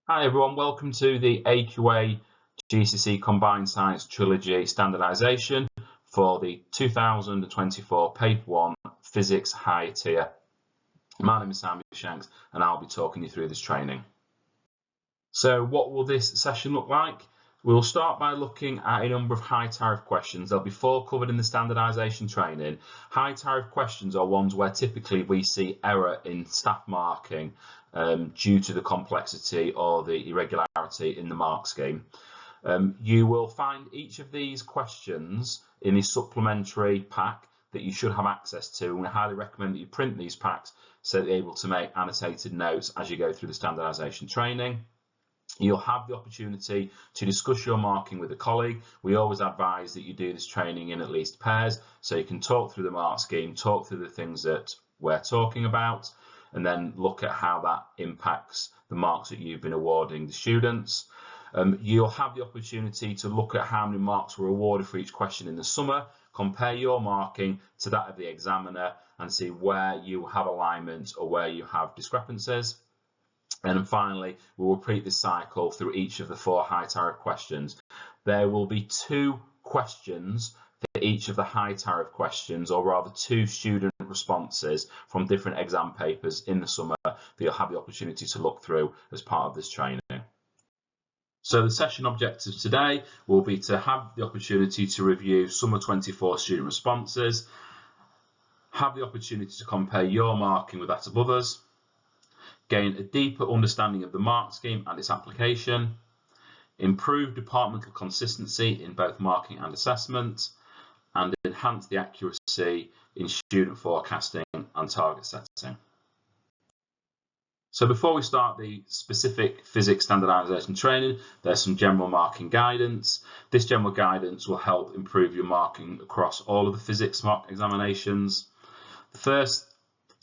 Hi everyone, welcome to the AQA GCSE Combined Science Trilogy Standardisation for the 2024 Paper 1 Physics Higher Tier. My name is Simon Shanks and I'll be talking you through this training. So what will this session look like? We'll start by looking at a number of high tariff questions. There'll be 4 covered in the standardisation training. High tariff questions are ones where typically we see error in staff marking due to the complexity or the irregularity in the mark scheme. You will find each of these questions in a supplementary pack that you should have access to, and we highly recommend that you print these packs so that you're able to make annotated notes as you go through the standardisation training. You'll have the opportunity to discuss your marking with a colleague. We always advise that you do this training in at least pairs, so you can talk through the mark scheme, talk through the things that we're talking about, and then look at how that impacts the marks that you've been awarding the students. You'll have the opportunity to look at how many marks were awarded for each question in the summer, compare your marking to that of the examiner and see where you have alignment or where you have discrepancies. And then finally, we will repeat this cycle through each of the 4 high tariff questions. There will be 2 questions for each of the high tariff questions, or rather 2 student responses from different exam papers in the summer that you'll have the opportunity to look through as part of this training. So the session objectives today will be to have the opportunity to review summer 24 student responses, have the opportunity to compare your marking with that of others, gain a deeper understanding of the mark scheme and its application, improve departmental consistency in both marking and assessment, and enhance the accuracy in student forecasting and target setting. So before we start the specific physics standardisation training, there's some general marking guidance. This general guidance will help improve your marking across all of the physics mock examinations. The first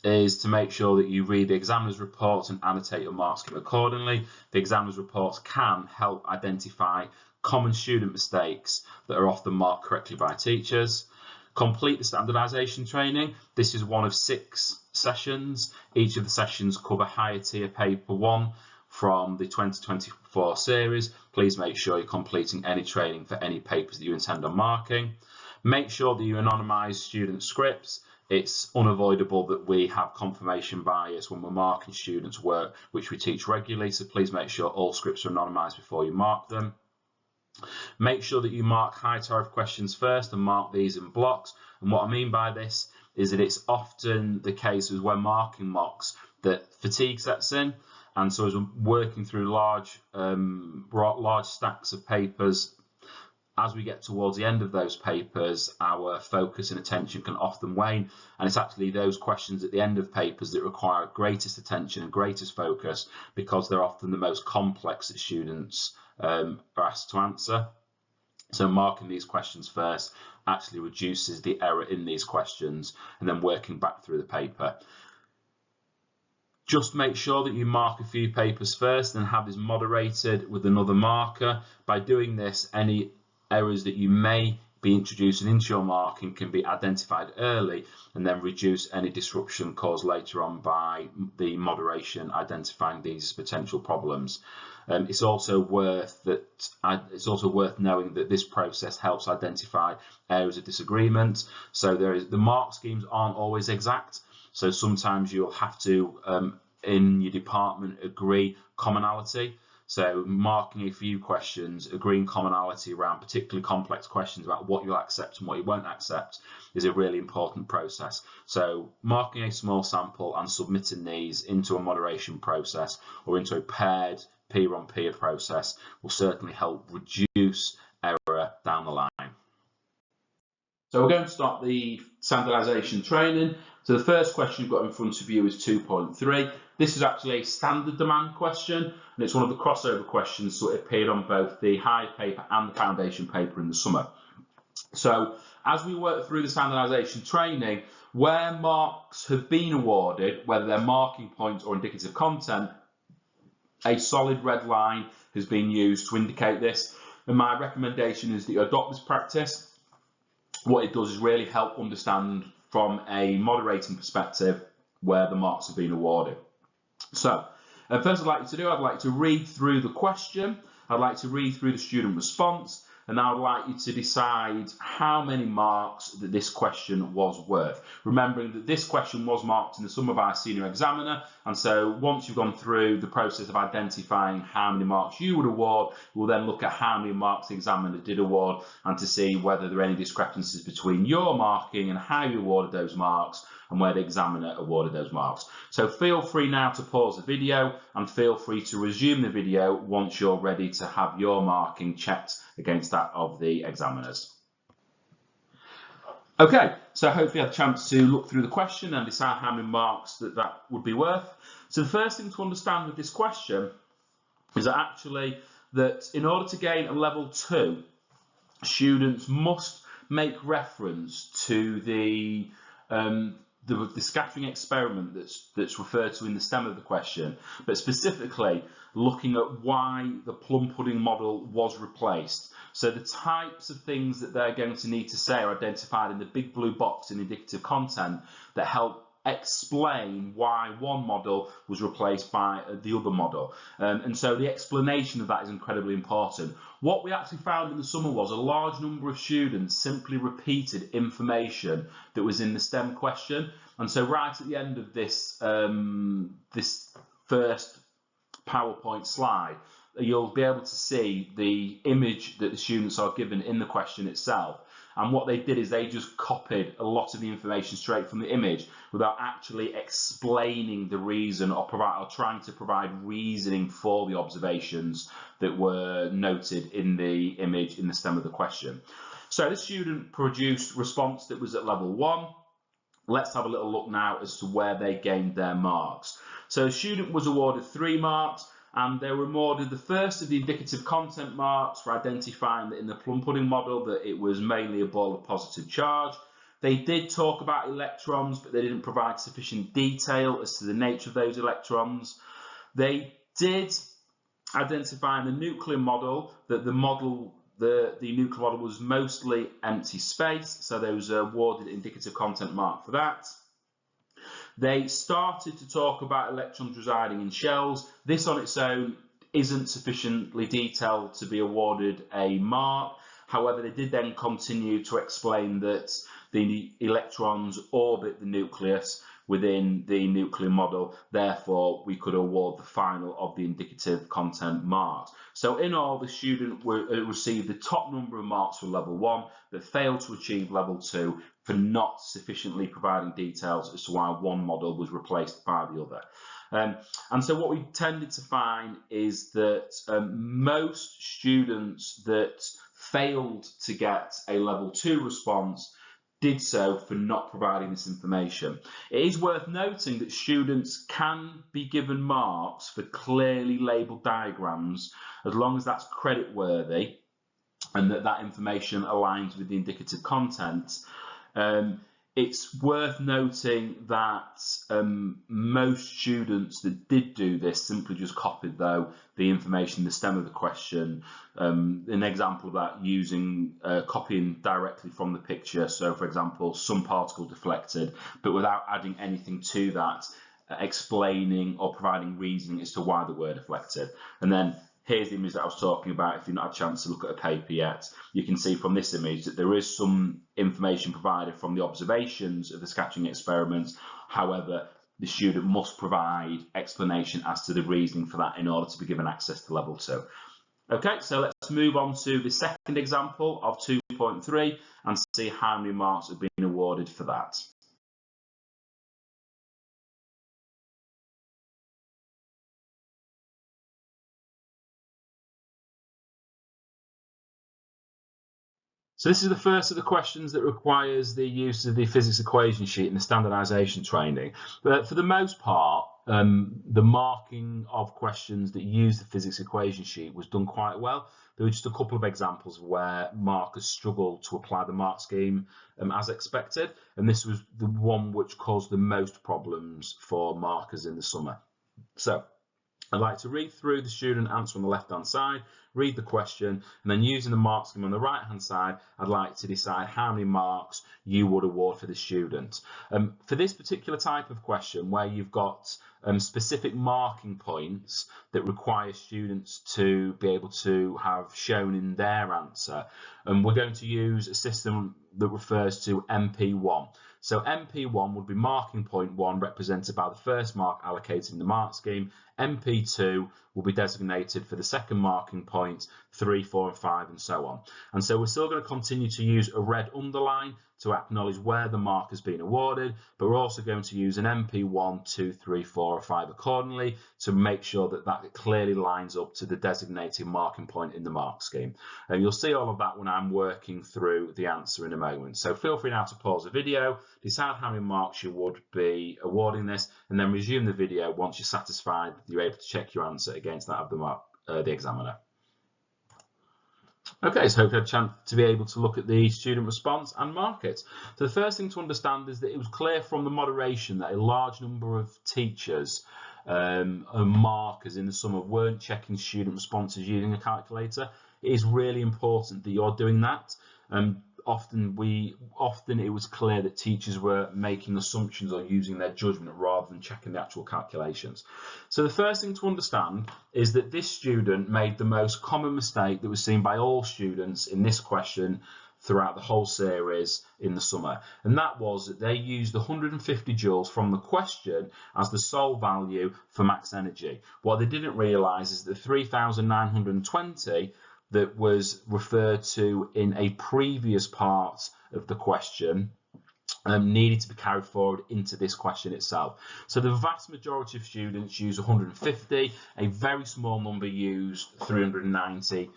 is to make sure that you read the examiner's reports and annotate your mark scheme accordingly. The examiner's reports can help identify common student mistakes that are often marked correctly by teachers. Complete the standardisation training. This is one of 6 sessions. Each of the sessions cover higher tier paper 1 from the 2024 series. Please make sure you're completing any training for any papers that you intend on marking. Make sure that you anonymise student scripts. It's unavoidable that we have confirmation bias when we're marking students' work, which we teach regularly, so please make sure all scripts are anonymised before you mark them. Make sure that you mark high tariff questions first and mark these in blocks. And what I mean by this is that it's often the case as when marking mocks that fatigue sets in, and so as we're working through large stacks of papers, as we get towards the end of those papers, our focus and attention can often wane, and it's actually those questions at the end of papers that require greatest attention and greatest focus because they're often the most complex that students are asked to answer. So marking these questions first actually reduces the error in these questions, and then working back through the paper. Just make sure that you mark a few papers first and have this moderated with another marker. By doing this, any errors that you may be introducing into your marking can be identified early and then reduce any disruption caused later on by the moderation identifying these as potential problems. It's also worth knowing that this process helps identify areas of disagreement. So the mark schemes aren't always exact, so sometimes you'll have to in your department agree commonality. So marking a few questions, agreeing commonality around particularly complex questions about what you'll accept and what you won't accept is a really important process. So marking a small sample and submitting these into a moderation process or into a paired peer-on-peer process will certainly help reduce error down the line. So we're going to start the standardisation training. So the first question you've got in front of you is 2.3. This is actually a standard demand question, and it's one of the crossover questions, so it appeared on both the high paper and the foundation paper in the summer. So as we work through the standardisation training, where marks have been awarded, whether they're marking points or indicative content, a solid red line has been used to indicate this, and my recommendation is that you adopt this practice. What it does is really help understand from a moderating perspective where the marks have been awarded. So First, I'd like you to do, I'd like to read through the question, I'd like to read through the student response, and I would like you to decide how many marks that this question was worth. Remembering that this question was marked in the summer by a senior examiner, and so once you've gone through the process of identifying how many marks you would award, we'll then look at how many marks the examiner did award and to see whether there are any discrepancies between your marking and how you awarded those marks and where the examiner awarded those marks. So feel free now to pause the video and feel free to resume the video once you're ready to have your marking checked against that of the examiners. Okay, so hopefully you had a chance to look through the question and decide how many marks that would be worth. So the first thing to understand with this question is that actually that in order to gain a level 2, students must make reference to the scattering experiment that's referred to in the stem of the question, but specifically looking at why the plum pudding model was replaced. So the types of things that they're going to need to say are identified in the big blue box in indicative content that help explain why one model was replaced by the other model. And so the explanation of that is incredibly important. What we actually found in the summer was a large number of students simply repeated information that was in the STEM question. And so right at the end of this, this first PowerPoint slide, you'll be able to see the image that the students are given in the question itself. And what they did is they just copied a lot of the information straight from the image without actually explaining the reason or trying to provide reasoning for the observations that were noted in the image in the stem of the question. So the student produced response that was at level 1. Let's have a little look now as to where they gained their marks. So the student was awarded 3 marks. And they were awarded the first of the indicative content marks for identifying that in the plum pudding model that it was mainly a ball of positive charge. They did talk about electrons, but they didn't provide sufficient detail as to the nature of those electrons. They did identify in the nuclear model that the nuclear model was mostly empty space, so they was awarded indicative content mark for that. They started to talk about electrons residing in shells. This on its own isn't sufficiently detailed to be awarded a mark. However, they did then continue to explain that the electrons orbit the nucleus within the nuclear model. Therefore, we could award the final of the indicative content marks. So in all, the student received the top number of marks for level 1, but failed to achieve level 2 for not sufficiently providing details as to why one model was replaced by the other. And so what we tended to find is that most students that failed to get a level 2 response did so for not providing this information. It is worth noting that students can be given marks for clearly labelled diagrams as long as that's credit-worthy and that information aligns with the indicative content. It's worth noting that most students that did do this simply just copied, though, the information in the stem of the question. An example of that using copying directly from the picture. So, for example, some particle deflected, but without adding anything to that, explaining or providing reasoning as to why they were deflected. And then here's the image that I was talking about. If you've not had a chance to look at a paper yet, you can see from this image that there is some information provided from the observations of the scattering experiments. However, the student must provide explanation as to the reasoning for that in order to be given access to level 2. Okay, so let's move on to the second example of 2.3 and see how many marks have been awarded for that. So this is the first of the questions that requires the use of the physics equation sheet in the standardisation training. But for the most part, the marking of questions that use the physics equation sheet was done quite well. There were just a couple of examples where markers struggled to apply the mark scheme as expected, and this was the one which caused the most problems for markers in the summer. So I'd like to read through the student answer on the left-hand side, read the question, and then using the mark scheme on the right-hand side, I'd like to decide how many marks you would award for the student. For this particular type of question, where you've got specific marking points that require students to be able to have shown in their answer, we're going to use a system that refers to MP1. So MP1 would be marking point 1 represented by the first mark allocated in the mark scheme. MP2 will be designated for the second marking point, 3, 4 and 5 and so on. And so we're still going to continue to use a red underline to acknowledge where the mark has been awarded, but we're also going to use an MP1, 2, 3, 4 or 5 accordingly to make sure that that clearly lines up to the designated marking point in the mark scheme. You'll see all of that when I'm working through the answer in a moment. So feel free now to pause the video, decide how many marks you would be awarding this, and then resume the video once you're satisfied that you're able to check your answer against that of the examiner. Okay, so hopefully I had a chance to be able to look at the student response and mark it. So the first thing to understand is that it was clear from the moderation that a large number of teachers and markers in the summer weren't checking student responses using a calculator. It is really important that you're doing that. Often it was clear that teachers were making assumptions or using their judgment rather than checking the actual calculations. So the first thing to understand is that this student made the most common mistake that was seen by all students in this question throughout the whole series in the summer, and that was that they used 150 joules from the question as the sole value for max energy. What they didn't realise is that 3,920 that was referred to in a previous part of the question needed to be carried forward into this question itself. So the vast majority of students use 150, a very small number used 390,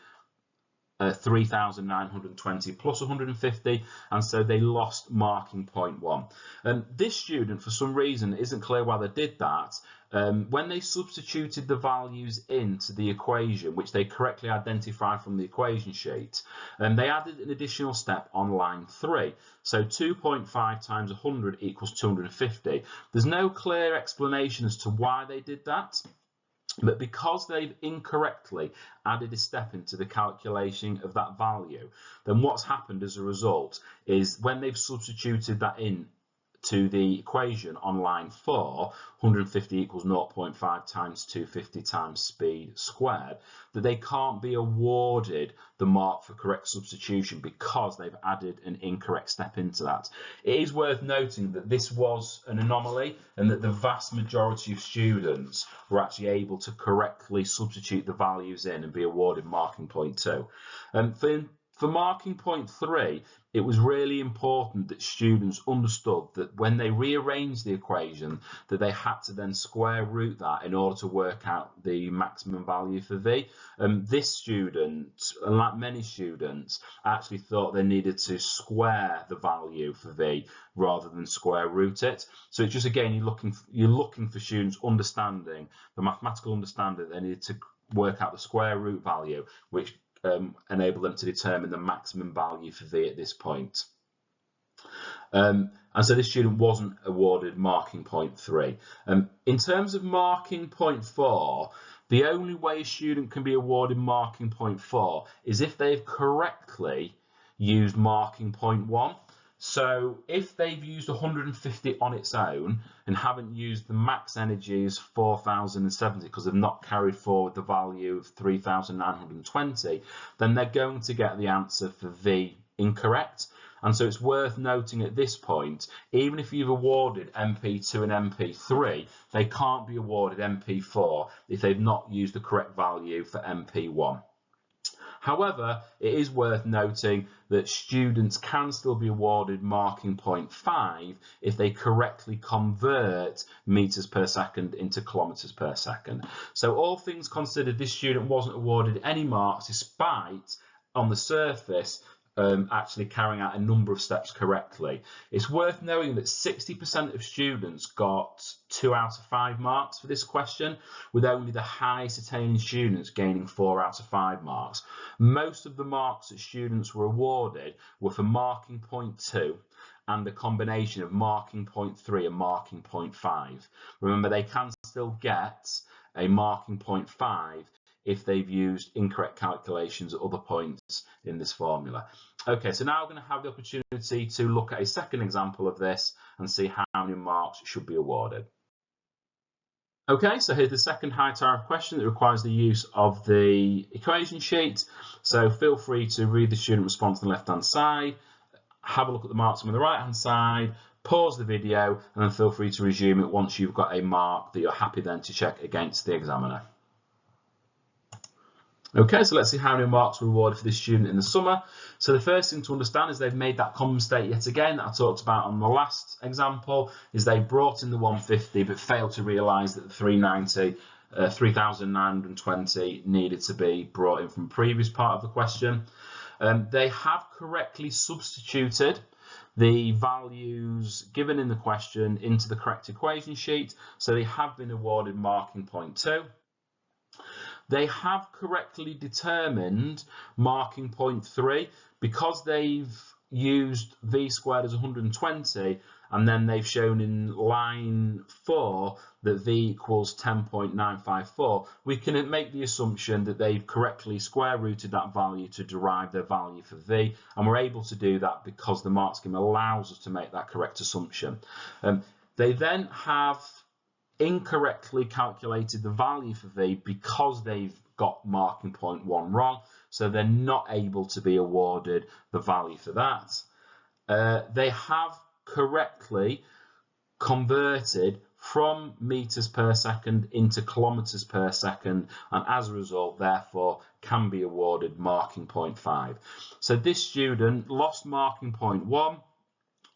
3,920 plus 150, and so they lost marking point 1. This student, for some reason, it isn't clear why they did that. When they substituted the values into the equation, which they correctly identified from the equation sheet, they added an additional step on line 3. So 2.5 times 100 equals 250. There's no clear explanation as to why they did that. But because they've incorrectly added a step into the calculation of that value, then what's happened as a result is when they've substituted that in to the equation on line 4, 150 equals 0.5 times 250 times speed squared, that they can't be awarded the mark for correct substitution because they've added an incorrect step into that. It is worth noting that this was an anomaly and that the vast majority of students were actually able to correctly substitute the values in and be awarded marking point 2. For marking point 3, it was really important that students understood that when they rearranged the equation, that they had to then square root that in order to work out the maximum value for V. This student, like many students, actually thought they needed to square the value for V rather than square root it. So it's just, again, you're looking for students understanding, the mathematical understanding that they needed to work out the square root value, which enable them to determine the maximum value for V at this point. And so this student wasn't awarded marking point 3. In terms of marking point 4, the only way a student can be awarded marking point 4 is if they've correctly used marking point 1. So if they've used 150 on its own and haven't used the max energy as 4,070 because they've not carried forward the value of 3,920, then they're going to get the answer for V incorrect. And so it's worth noting at this point, even if you've awarded MP2 and MP3, they can't be awarded MP4 if they've not used the correct value for MP1. However, it is worth noting that students can still be awarded marking point 5 if they correctly convert meters per second into kilometers per second. So all things considered, this student wasn't awarded any marks despite, on the surface, actually carrying out a number of steps correctly. It's worth knowing that 60% of students got 2 out of 5 marks for this question, with only the highest attaining students gaining 4 out of 5 marks. Most of the marks that students were awarded were for marking point 2 and the combination of marking point 3 and marking point 5. Remember, they can still get a marking point 5 if they've used incorrect calculations at other points in this formula. Okay, so now I'm going to have the opportunity to look at a second example of this and see how many marks should be awarded. Okay, so here's the second high tariff question that requires the use of the equation sheet. So feel free to read the student response on the left-hand side, have a look at the marks on the right-hand side, pause the video, and then feel free to resume it once you've got a mark that you're happy then to check against the examiner. Okay, so let's see how many marks were awarded for this student in the summer. So the first thing to understand is they've made that common state yet again that I talked about on the last example, is they brought in the 150 but failed to realise that the 3,920 needed to be brought in from the previous part of the question. They have correctly substituted the values given in the question into the correct equation sheet, so they have been awarded marking point 2. They have correctly determined marking point 3 because they've used v squared as 120, and then they've shown in line 4 that v equals 10.954. We can make the assumption that they've correctly square rooted that value to derive their value for v, and we're able to do that because the mark scheme allows us to make that correct assumption. They then have incorrectly calculated the value for v because they've got marking point 1 wrong, so they're not able to be awarded the value for that. They have correctly converted from meters per second into kilometers per second, and as a result therefore can be awarded marking point 5. So this student lost marking point 1,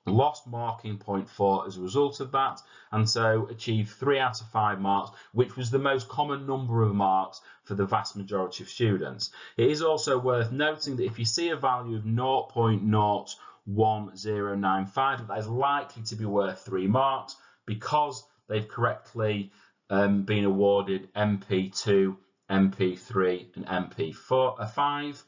lost marking point 4 as a result of that, and so achieved 3 out of 5 marks, which was the most common number of marks for the vast majority of students. It is also worth noting that if you see a value of 0.01095, that is likely to be worth 3 marks because they've correctly been awarded MP2, MP3 and MP5.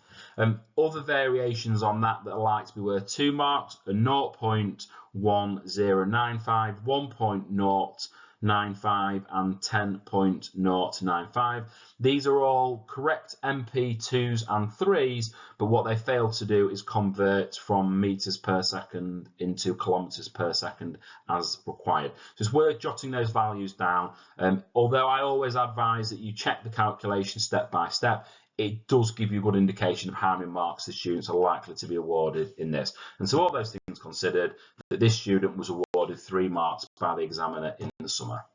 Other variations on that are likely to be worth 2 marks are 0.1095, 1.095 and 10.095. These are all correct MP2s and 3s, but what they fail to do is convert from meters per second into kilometers per second as required. So it's worth jotting those values down. Although I always advise that you check the calculation step by step, it does give you a good indication of how many marks the students are likely to be awarded in this. And so all those things considered, that this student was awarded 3 marks by the examiner in the summer.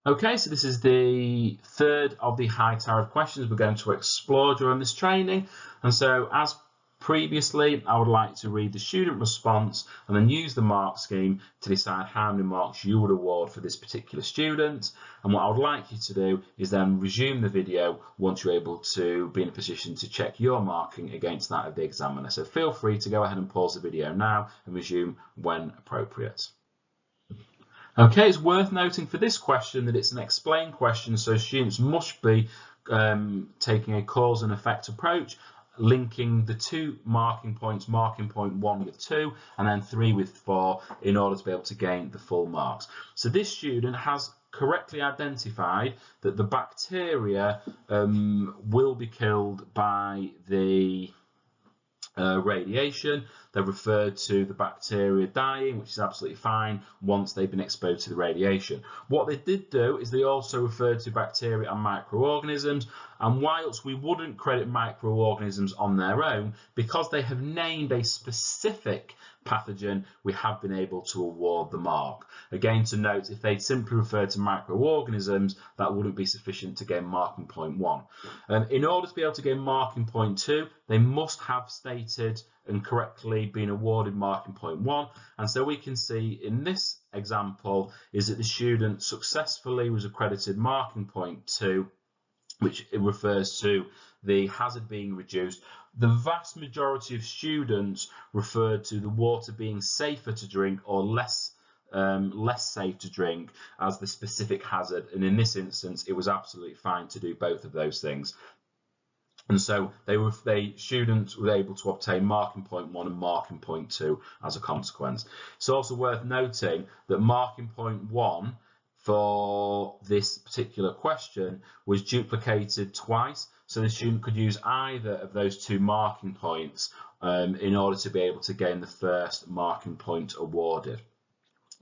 Okay, so this is the third of the high tariff questions we're going to explore during this training. And so as previously, I would like to read the student response and then use the mark scheme to decide how many marks you would award for this particular student. And what I would like you to do is then resume the video once you're able to be in a position to check your marking against that of the examiner. So feel free to go ahead and pause the video now and resume when appropriate. Okay, it's worth noting for this question that it's an explain question, so students must be taking a cause and effect approach, linking the 2 marking points, marking point 1 with 2 and then 3 with 4, in order to be able to gain the full marks. So this student has correctly identified that the bacteria will be killed by the radiation. They referred to the bacteria dying, which is absolutely fine once they've been exposed to the radiation. What they did do is they also referred to bacteria and microorganisms, and whilst we wouldn't credit microorganisms on their own, because they have named a specific pathogen, we have been able to award the mark. Again, to note, if they'd simply referred to microorganisms, that wouldn't be sufficient to gain marking point 1. In order to be able to gain marking point 2, they must have stated and correctly been awarded marking point 1, and so we can see in this example is that the student successfully was accredited marking point 2, which it refers to the hazard being reduced. The vast majority of students referred to the water being safer to drink or less safe to drink as the specific hazard, and in this instance it was absolutely fine to do both of those things. And so students were able to obtain marking point 1 and marking point 2 as a consequence. It's also worth noting that marking point 1 for this particular question was duplicated twice, so the student could use either of those two marking points in order to be able to gain the first marking point awarded.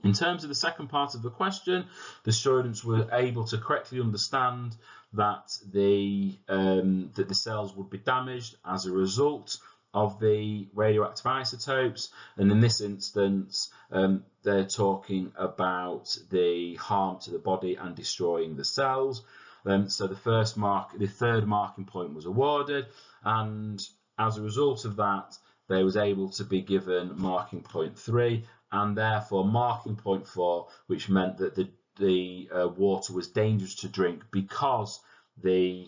In terms of the second part of the question, the students were able to correctly understand that the cells would be damaged as a result of the radioactive isotopes, and in this instance they're talking about the harm to the body and destroying the cells. So the third marking point was awarded, and as a result of that they was able to be given marking point 3 and therefore marking point 4, which meant that the water was dangerous to drink because the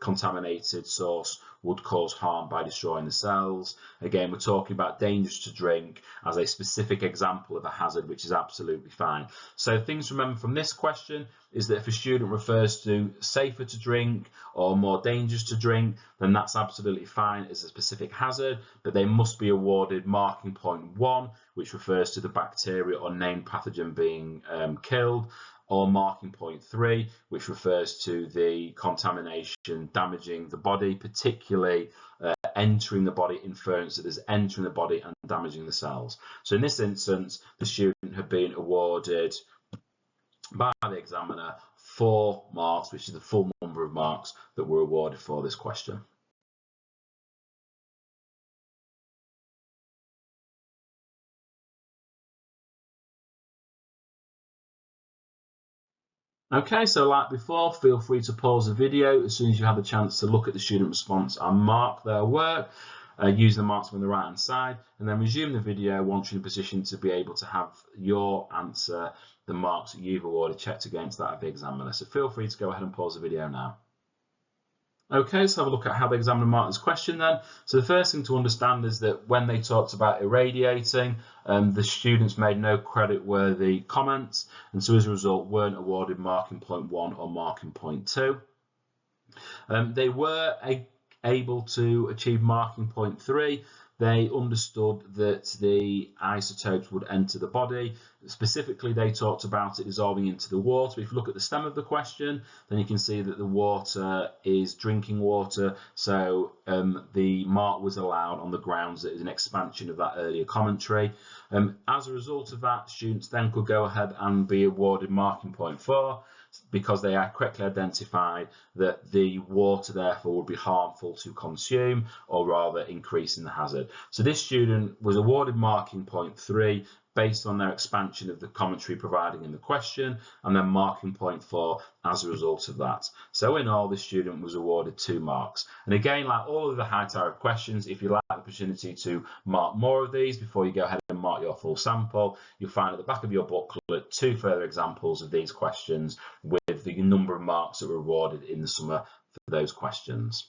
contaminated source would cause harm by destroying the cells. Again, we're talking about dangerous to drink as a specific example of a hazard, which is absolutely fine. So things to remember from this question is that if a student refers to safer to drink or more dangerous to drink, then that's absolutely fine as a specific hazard, but they must be awarded marking point 1, which refers to the bacteria or named pathogen being killed, or marking point 3, which refers to the contamination damaging the body, particularly entering the body, inference that is entering the body and damaging the cells. So in this instance, the student had been awarded by the examiner 4 marks, which is the full number of marks that were awarded for this question. Okay, so like before, feel free to pause the video as soon as you have a chance to look at the student response and mark their work. Use the marks on the right hand side, and then resume the video once you're in a position to be able to have your answer, the marks that you've awarded, checked against that of the examiner. So feel free to go ahead and pause the video now. Okay, let's have a look at how the examiner marked this question then. So the first thing to understand is that when they talked about irradiating, the students made no credit-worthy comments, and so as a result weren't awarded marking point 1 or marking point 2. They were able to achieve marking point 3. They understood that the isotopes would enter the body. Specifically, they talked about it dissolving into the water. If you look at the stem of the question, then you can see that the water is drinking water. So the mark was allowed on the grounds that it is an expansion of that earlier commentary. As a result of that, students then could go ahead and be awarded marking point 4, because they are correctly identified that the water therefore would be harmful to consume, or rather increasing the hazard. So this student was awarded marking point 3 based on their expansion of the commentary providing in the question, and then marking point 4 as a result of that. So in all, the student was awarded 2 marks. And again, like all of the high tariff questions, if you like the opportunity to mark more of these before you go ahead and mark your full sample, you'll find at the back of your booklet 2 further examples of these questions with the number of marks that were awarded in the summer for those questions.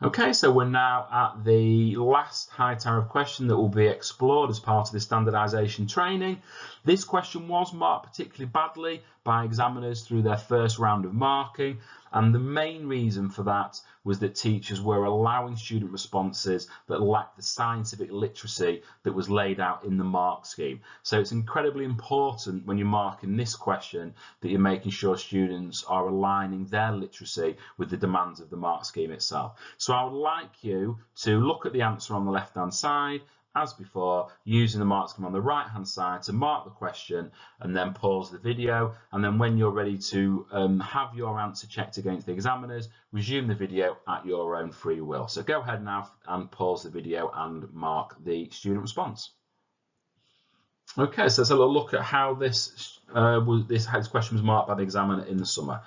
Okay, so we're now at the last high tariff question that will be explored as part of the standardisation training. This question was marked particularly badly by examiners through their first round of marking, and the main reason for that was that teachers were allowing student responses that lacked the scientific literacy that was laid out in the mark scheme. So it's incredibly important when you're marking this question that you're making sure students are aligning their literacy with the demands of the mark scheme itself. So I would like you to look at the answer on the left hand side, as before, using the mark scheme on the right hand side to mark the question, and then pause the video, and then when you're ready to have your answer checked against the examiners, resume the video at your own free will. So go ahead now and pause the video and mark the student response. Okay, so let's have a look at how this question was marked by the examiner in the summer.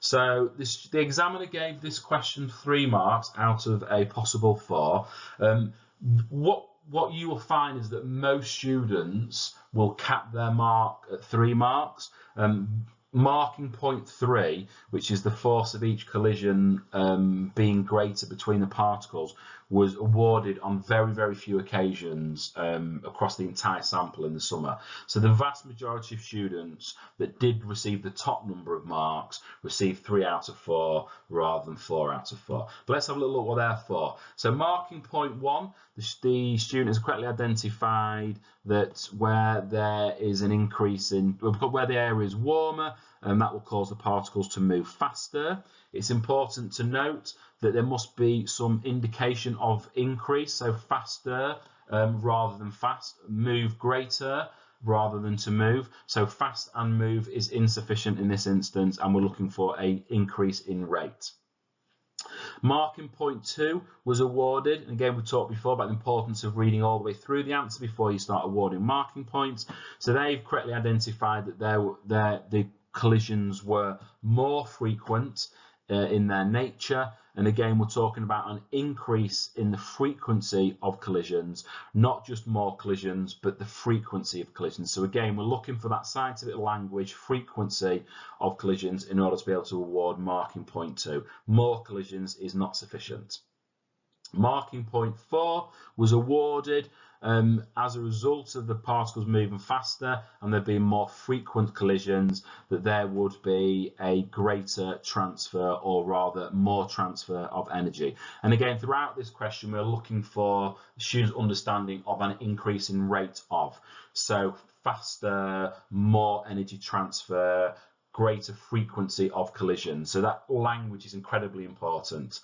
So the examiner gave this question 3 marks out of a possible 4. What you will find is that most students will cap their mark at 3 marks. marking point 3, which is the force of each collision being greater between the particles, was awarded on very, very few occasions across the entire sample in the summer. So the vast majority of students that did receive the top number of marks received 3 out of 4 rather than 4 out of 4. But let's have a little look what they're for. So marking point 1, the student has correctly identified that where there is an increase in, where the area is warmer, and that will cause the particles to move faster. It's important to note that there must be some indication of increase, so faster rather than fast, move greater rather than to move. So fast and move is insufficient in this instance, and we're looking for an increase in rate. Marking point 2 was awarded, and again we talked before about the importance of reading all the way through the answer before you start awarding marking points. So they've correctly identified that the collisions were more frequent in their nature, and again we're talking about an increase in the frequency of collisions, not just more collisions but the frequency of collisions. So again we're looking for that scientific language, frequency of collisions, in order to be able to award marking point 2. More collisions is not sufficient. Marking point 4 was awarded as a result of the particles moving faster and there being more frequent collisions, that there would be a greater transfer, or rather more transfer of energy. And again, throughout this question, we're looking for students' understanding of an increase in rate of. So faster, more energy transfer, greater frequency of collisions. So that language is incredibly important.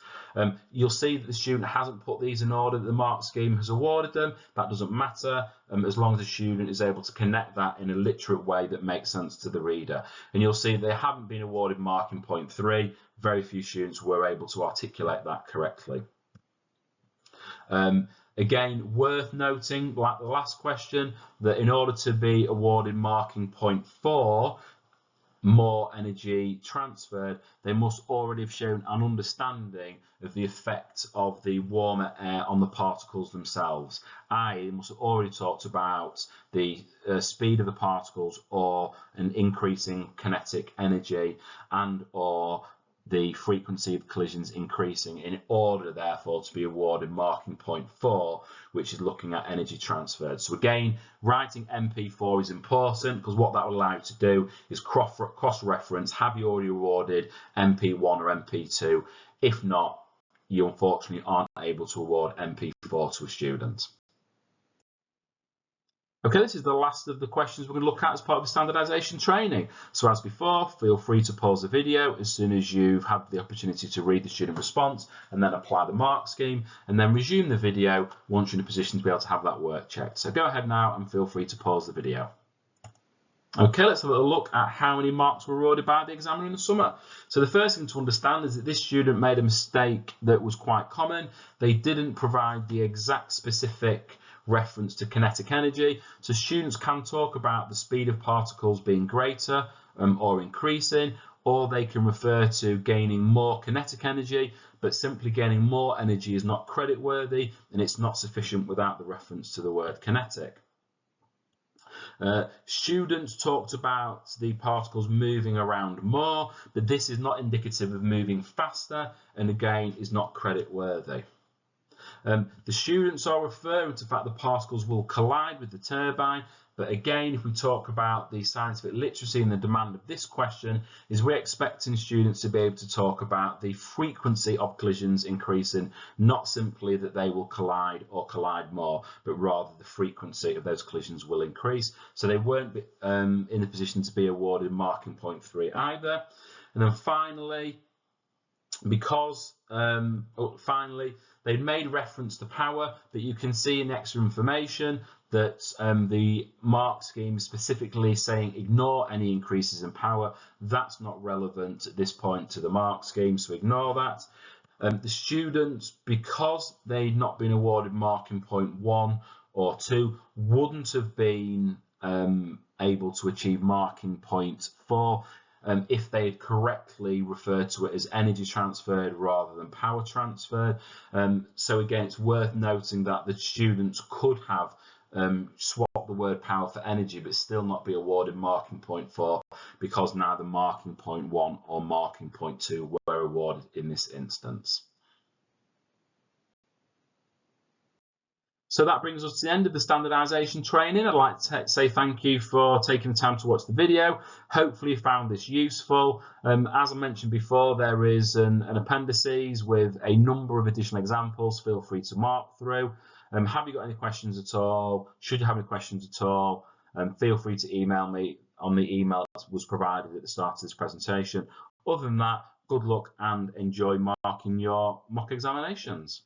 You'll see that the student hasn't put these in order that the mark scheme has awarded them. That doesn't matter as long as the student is able to connect that in a literate way that makes sense to the reader. And you'll see they haven't been awarded marking point 3. Very few students were able to articulate that correctly. Again, worth noting, like the last question, that in order to be awarded marking point 4, more energy transferred, they must already have shown an understanding of the effect of the warmer air on the particles themselves. I must have already talked about the speed of the particles, or an increasing kinetic energy, and or the frequency of collisions increasing, in order therefore to be awarded marking point 4, which is looking at energy transferred. So again, writing MP4 is important, because what that will allow you to do is cross-reference, have you already awarded MP1 or MP2? If not, you unfortunately aren't able to award MP4 to a student. Okay, this is the last of the questions we're going to look at as part of the standardisation training. So as before, feel free to pause the video as soon as you've had the opportunity to read the student response and then apply the mark scheme, and then resume the video once you're in a position to be able to have that work checked. So go ahead now and feel free to pause the video. Okay, let's have a look at how many marks were awarded by the examiner in the summer. So the first thing to understand is that this student made a mistake that was quite common. They didn't provide the exact specific reference to kinetic energy. So students can talk about the speed of particles being greater or increasing, or they can refer to gaining more kinetic energy, but simply gaining more energy is not credit worthy, and it's not sufficient without the reference to the word kinetic. Students talked about the particles moving around more, but this is not indicative of moving faster, and again is not credit worthy. The students are referring to the fact the particles will collide with the turbine, but again, if we talk about the scientific literacy and the demand of this question, is we're expecting students to be able to talk about the frequency of collisions increasing, not simply that they will collide or collide more, but rather the frequency of those collisions will increase. So they weren't in a position to be awarded marking point 3 either. And then finally, because they made reference to power, but you can see in the extra information that the mark scheme is specifically saying ignore any increases in power. That's not relevant at this point to the mark scheme, so ignore that. The students, because they'd not been awarded marking point 1 or 2, wouldn't have been able to achieve marking point 4 if they had correctly referred to it as energy transferred rather than power transferred. So again, it's worth noting that the students could have swapped the word power for energy but still not be awarded marking point for, because neither marking point 1 or marking point 2 were awarded in this instance. So that brings us to the end of the standardisation training. I'd like to say thank you for taking the time to watch the video. Hopefully you found this useful. As I mentioned before, there is an appendices with a number of additional examples. Feel free to mark through. Have you got any questions at all? Should you have any questions at all, feel free to email me on the email that was provided at the start of this presentation. Other than that, good luck and enjoy marking your mock examinations.